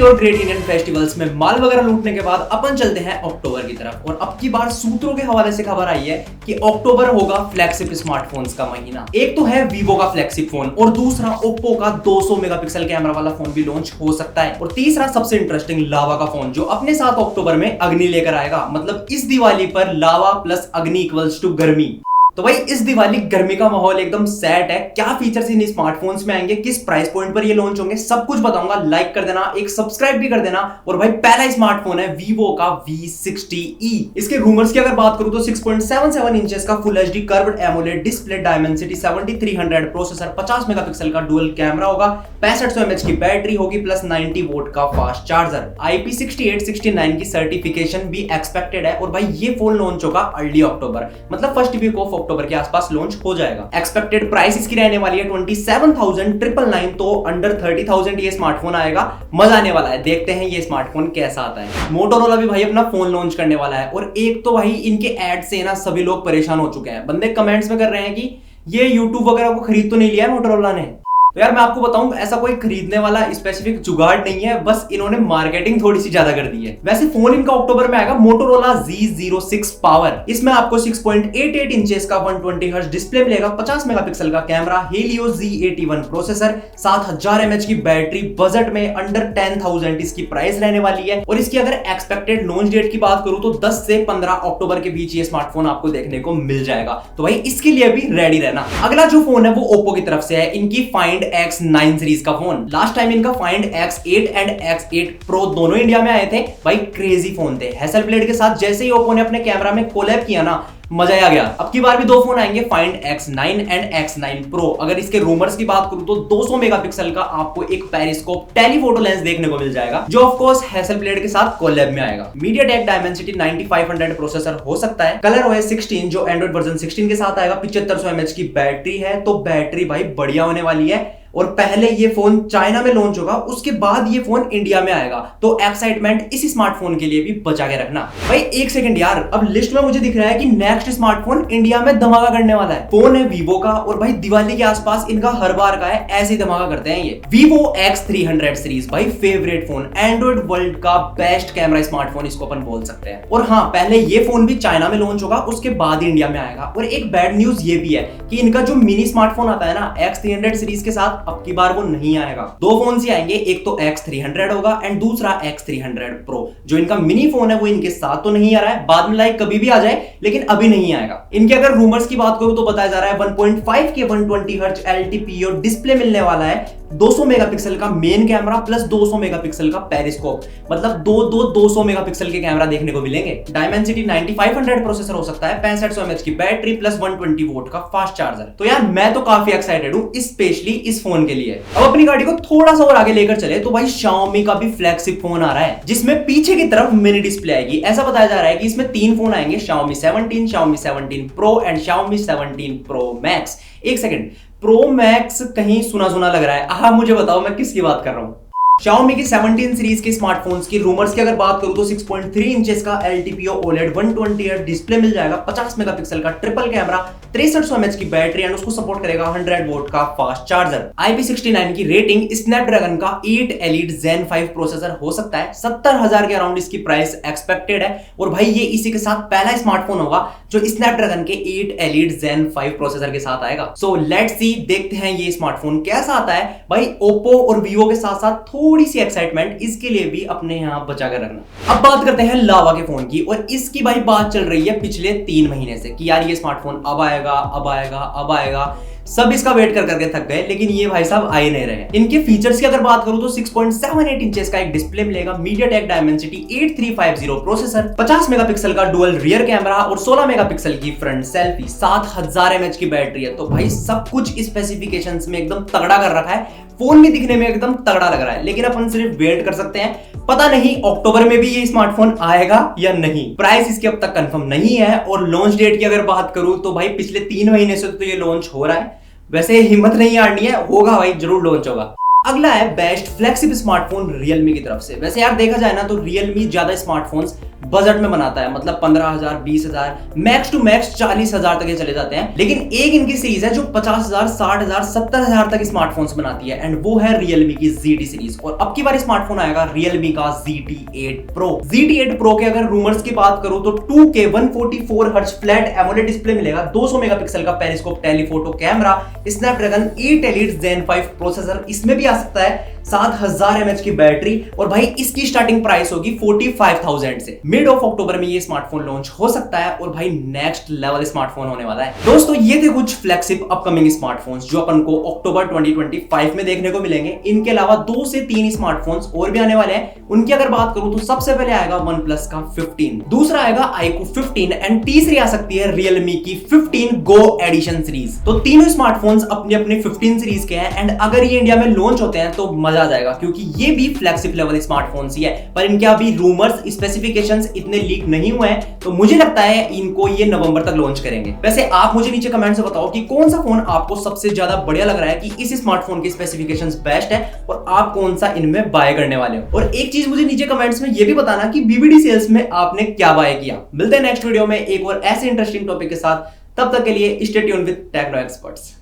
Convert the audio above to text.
और great Indian festivals में माल वगैरह लूटने के बाद अपन चलते हैं अक्टूबर की तरफ। और अब की बार सूत्रों के हवाले से खबर आई है कि अक्टूबर होगा फ्लैगशिप स्मार्टफोन्स का महीना। एक तो है वीवो का फ्लैगशिप फोन और दूसरा ओप्पो का 200 मेगापिक्सल कैमरा वाला फोन भी लॉन्च हो सकता है। और तीसरा सबसे इंटरेस्टिंग लावा का फोन जो अपने साथ अक्टूबर में अग्नि लेकर आएगा। मतलब इस दिवाली पर लावा प्लस अग्नि इक्वल्स टू गर्मी। तो भाई इस दिवाली गर्मी का माहौल एकदम सेट है। क्या फीचर्स इन स्मार्टफोन्स में आएंगे, किस प्राइस पॉइंट पर ये लॉन्च होंगे, सब कुछ बताऊंगा। लाइक कर देना, एक सब्सक्राइब भी कर देना। और भाई पहला स्मार्टफोन है वीवो का V60e। इसके रूमर्स की अगर बात करूं तो 6.77 इंचेस का full HD curved AMOLED display, Dimensity 7300 processor, 50 megapixel का डुअल कैमरा होगा, 6500 mAh की बैटरी होगी प्लस 90 वोल्ट का फास्ट चार्जर। IP6869 की सर्टिफिकेशन भी एक्सपेक्टेड है। और भाई ये फोन लॉन्च होगा अर्ली अक्टूबर, मतलब फर्स्ट वीक ऑफ अक्टूबर के आसपास लॉन्च हो जाएगा। एक्सपेक्टेड प्राइस इसकी रहने वाली है 27,999, तो अंडर 30,000 ये स्मार्टफोन आएगा। मजा आने वाला है, देखते हैं ये स्मार्टफोन कैसा आता है। मोटोरोला भी भाई अपना फोन लॉन्च करने वाला है। और एक तो भाई इनके एड से ना सभी लोग परेशान हो चुके हैं। बंदे कमेंट्स में कर रहे हैं कि ये यूट्यूब वगैरह को खरीद तो नहीं लिया मोटोरोला ने। तो यार मैं आपको बताऊं, ऐसा कोई खरीदने वाला स्पेसिफिक जुगाड़ नहीं है, बस इन्होंने मार्केटिंग थोड़ी सी ज्यादा कर दी है। वैसे फोन इनका अक्टूबर में आएगा मोटोरोला Z06 पावर। इसमें आपको 6.88 इंचेस का 120 हर्ट्ज डिस्प्ले मिलेगा, 50 मेगापिक्सल का camera, Helio Z81 processor, 7000 mAh की बैटरी। बजट में अंडर 10,000 इसकी प्राइस रहने वाली है। और इसकी अगर एक्सपेक्टेड लॉन्च डेट की बात करूं तो 10 से 15 अक्टूबर के बीच ये स्मार्टफोन आपको देखने को मिल जाएगा। तो भाई इसके लिए भी रेडी रहना। अगला जो फोन है वो ओप्पो की तरफ से है, इनकी फाइंड X9 सीरीज का फोन। लास्ट टाइम इनका find X8 and X8 pro दोनों इंडिया में आए थे। भाई क्रेजी फोन थे। हैसलब्लेड के साथ जैसे ही ओप्पो ने अपने कैमरा में कोलैब किया ना, मजा आ गया। अब की बार भी दो फोन आएंगे, find X9 and X9 pro. अगर इसके रूमर्स की बात करूं तो 200 मेगापिक्सल का आपको एक पेरिस्कोप टेलीफोटो लेंस देखने को मिल जाएगा, जो ऑफ कोर्स हैसलब्लेड के साथ कोलैब में आएगा। मीडियाटेक डायमेंसिटी 9500 प्रोसेसर हो सकता है। कलर OS 16 जो एंड्रॉइड वर्जन 16 के साथ आएगा, 7500 mAh की बैटरी है। तो बैटरी भाई बढ़िया होने वाली है। और पहले ये फोन चाइना में लॉन्च होगा, उसके बाद ये फोन इंडिया में आएगा। तो एक्साइटमेंट इस स्मार्टफोन के लिए भी बचा के रखना। भाई एक सेकंड यार, अब लिस्ट में मुझे दिख रहा है कि नेक्स्ट स्मार्टफोन इंडिया में धमाका करने वाला है। फोन है वीवो का और भाई दिवाली के आसपास इनका हर बार का है, ऐसे ही धमाका करते हैं ये। वीवो X300 सीरीज भाई फेवरेट फोन, एंड्रॉइड वर्ल्ड का बेस्ट कैमरा स्मार्टफोन इसको अपन बोल सकते हैं। और हाँ, पहले ये फोन भी चाइना में लॉन्च होगा, उसके बाद ही इंडिया में आएगा। और एक बैड न्यूज ये भी है कि इनका जो मिनी स्मार्टफोन आता है ना X300 सीरीज के साथ, अब की बार वो नहीं आएगा। दो फोन ही आएंगे, एक तो X300 होगा एंड दूसरा X300 प्रो। जो इनका मिनी फोन है वो इनके साथ तो नहीं आ रहा है, बाद में लाइक कभी भी आ जाए, लेकिन अभी नहीं आएगा। इनके अगर रूमर्स की बात करूं तो बताया जा रहा है 1.5 के 120 हर्ट्ज LTPO डिस्प्ले मिलने वाला है, 200 मेगापिक्सल का मेन कैमरा प्लस 200 मेगापिक्सल का पेरिस्कोप। मतलब 200 मेगापिक्सल के कैमरा देखने को मिलेंगे। डायमेंसिटी 9500 प्रोसेसर हो सकता है, 6500 mAh की बैटरी प्लस 120 वोल्ट का फास्ट चार्जर। तो यार मैं तो काफी एक्साइटेड हूं स्पेशली इस फोन के लिए। अब अपनी गाड़ी को थोड़ा सा और आगे लेकर चले तो भाई Xiaomi का भी फ्लैगशिप फोन आ रहा है, जिसमें पीछे की तरफ मिनी डिस्प्ले आएगी। ऐसा बताया जा रहा है कि इसमें 3 फोन आएंगे, Xiaomi 17, Xiaomi 17 Pro and Xiaomi 17 Pro Max। एक सेकंड, प्रो मैक्स कहीं सुना सुना लग रहा है। हाँ मुझे बताओ मैं किसकी बात कर रहा हूँ। Xiaomi की 17 सीरीज के स्मार्टफोन्स की रूमर्स की अगर बात करूं तो 6.3 इंचेस का LTPO OLED 120 हर्ट्ज डिस्प्ले मिल जाएगा, 50 मेगापिक्सल का ट्रिपल कैमरा, 6300 mAh की बैटरी एंड उसको सपोर्ट करेगा 100 वोल्ट का फास्ट चार्जर। IP69 की रेटिंग, स्नैपड्रैगन का 8 Elite Zen 5 प्रोसेसर हो सकता है, 70,000 के अराउंड इसकी प्राइस एक्सपेक्टेड है। और भाई ये इसी के साथ पहला स्मार्टफोन होगा जो स्नैपड्रैगन के 8 Elite Zen 5 प्रोसेसर के साथ आएगा। सो लेट्स सी, देखते हैं ये स्मार्टफोन कैसा आता है। भाई ओप्पो और वीवो के साथ साथ थोड़ी सी एक्साइटमेंट इसके लिए भी अपने यहां बचा कर रखना। अब बात करते हैं लावा के फोन की। और इसकी भाई बात चल रही है पिछले 3 महीने से कि यार ये स्मार्टफोन अब आएगा, अब आएगा, अब आएगा। सब इसका वेट कर करके थक गए, लेकिन ये भाई साहब आ ही नहीं रहे। इनके फीचर्स की अगर बात करूं तो 6.78 इंचेस का एक डिस्प्ले मिलेगा, मीडियाटेक डायमेंसिटी 8350 प्रोसेसर, 50 मेगापिक्सल का डुअल रियर कैमरा और 16 मेगापिक्सल की फ्रंट सेल्फी, 7000 mAh की बैटरी है। तो भाई सब कुछ स्पेसिफिकेशंस में एकदम तगड़ा कर रखा है। फोन भी दिखने में एकदम तगड़ा लग रहा है, लेकिन अपन सिर्फ वेट कर सकते हैं। पता नहीं अक्टूबर में भी ये स्मार्टफोन आएगा या नहीं। प्राइस इसकी अब तक कंफर्म नहीं है। और लॉन्च डेट की अगर बात करूं तो भाई पिछले 3 महीने से तो ये लॉन्च हो रहा है। वैसे हिम्मत नहीं हारनी है, होगा भाई, जरूर लॉन्च होगा। अगला है बेस्ट फ्लैगशिप स्मार्टफोन Realme की तरफ से। वैसे यार देखा जाए ना तो Realme ज्यादा स्मार्टफोन्स बजट में बनाता है, मतलब 15,000, 20,000, मैक्स टू मैक्स 40,000 तक ये चले जाते हैं। लेकिन एक इनकी सीरीज है जो 50,000, 60,000, 70,000 तक स्मार्टफोन्स बनाती है, एंड वो है Realme की ZT सीरीज। और अब की बार स्मार्टफोन आएगा Realme का ZT8 Pro। ZT8 Pro के अगर रूमर्स की बात करूं तो 2K 144 hertz flat AMOLED display मिलेगा, 200 मेगापिक्सल का periscope telephoto camera, Snapdragon 8 Elite Zen 5 processor इसमें भी आ सकता है, 7000 mAh की बैटरी, और भाई इसकी स्टार्टिंग प्राइस होगी 45,000 से। मिड ऑफ अक्टूबर में ये स्मार्टफोन लॉन्च हो सकता है, और भाई नेक्स्ट लेवल स्मार्टफोन होने वाला है। दोस्तों ये थे कुछ फ्लैगशिप अपकमिंग स्मार्टफोन्स जो अपन को अक्टूबर 2025 में देखने को मिलेंगे। इनके अलावा 2 से 3 स्मार्टफोन्स और भी आने वाले हैं। उनकी अगर बात करूं तो सबसे पहले आएगा OnePlus का 15, दूसरा आएगा iQOO 15, एंड तीसरी आ सकती है Realme की 15 Go एडिशन सीरीज। तो तीनों स्मार्टफोन्स अपनी अपनी 15 सीरीज के हैं, एंड अगर ये इंडिया में लॉन्च होते हैं तो मजा आ जाएगा, क्योंकि ये भी फ्लैगशिप लेवल स्मार्टफोन्स ही है। पर इनके अभी रूमर्स, स्पेसिफिकेशंस इतने लीक नहीं हुए हैं, तो मुझे लगता है इनको ये नवंबर तक लॉन्च करेंगे। वैसे आप मुझे नीचे कमेंट से बताओ कि कौन सा फोन आपको सबसे ज्यादा बढ़िया लग रहा है, कि इस स्मार्टफोन की स्पेसिफिकेशंस बेस्ट है और आप कौन सा इनमें बाय करने वाले हो। और एक चीज मुझे नीचे कमेंट्स में ये भी बताना कि BBD सेल्स में आपने क्या बाय किया। मिलते हैं नेक्स्ट वीडियो में एक और ऐसे इंटरेस्टिंग टॉपिक के साथ, तब तक के लिए stay tuned with Techno experts.